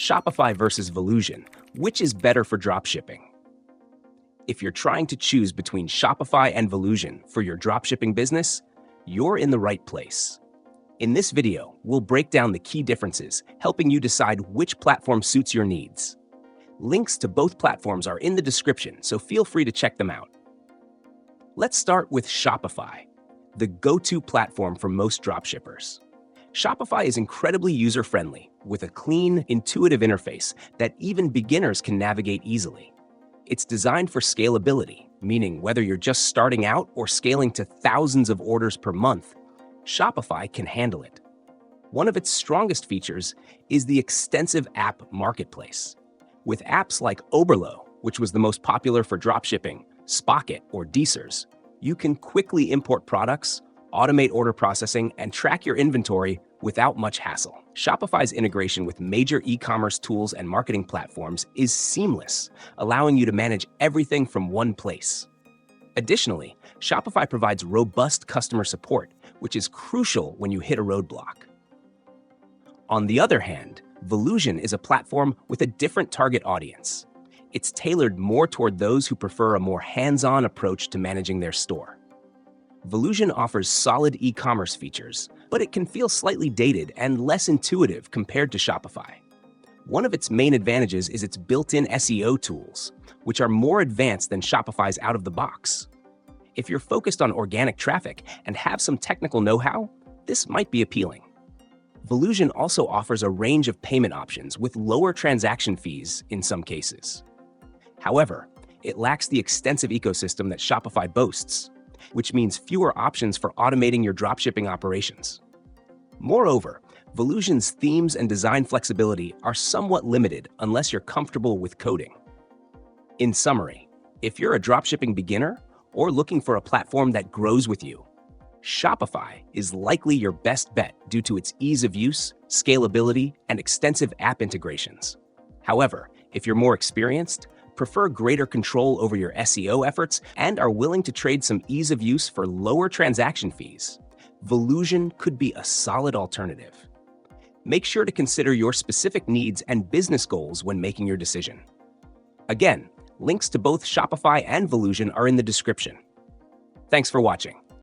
Shopify versus Volusion, which is better for dropshipping? If you're trying to choose between Shopify and Volusion for your dropshipping business, you're in the right place. In this video, we'll break down the key differences, helping you decide which platform suits your needs. Links to both platforms are in the description, so feel free to check them out. Let's start with Shopify, the go-to platform for most dropshippers. Shopify is incredibly user-friendly, with a clean, intuitive interface that even beginners can navigate easily. It's designed for scalability, meaning whether you're just starting out or scaling to thousands of orders per month, Shopify can handle it. One of its strongest features is the extensive app marketplace. With apps like Oberlo, which was the most popular for dropshipping, Spocket, or Deesers, you can quickly import products, automate order processing, and track your inventory without much hassle. Shopify's integration with major e-commerce tools and marketing platforms is seamless, allowing you to manage everything from one place. Additionally, Shopify provides robust customer support, which is crucial when you hit a roadblock. On the other hand, Volusion is a platform with a different target audience. It's tailored more toward those who prefer a more hands-on approach to managing their store. Volusion offers solid e-commerce features, but it can feel slightly dated and less intuitive compared to Shopify. One of its main advantages is its built-in SEO tools, which are more advanced than Shopify's out-of-the-box. If you're focused on organic traffic and have some technical know-how, this might be appealing. Volusion also offers a range of payment options with lower transaction fees in some cases. However, it lacks the extensive ecosystem that Shopify boasts, which means fewer options for automating your dropshipping operations. Moreover, Volusion's themes and design flexibility are somewhat limited unless you're comfortable with coding. In summary, if you're a dropshipping beginner or looking for a platform that grows with you, Shopify is likely your best bet due to its ease of use, scalability, and extensive app integrations. However, if you're more experienced, prefer greater control over your SEO efforts, and are willing to trade some ease of use for lower transaction fees, Volusion could be a solid alternative. Make sure to consider your specific needs and business goals when making your decision. Again, links to both Shopify and Volusion are in the description. Thanks for watching.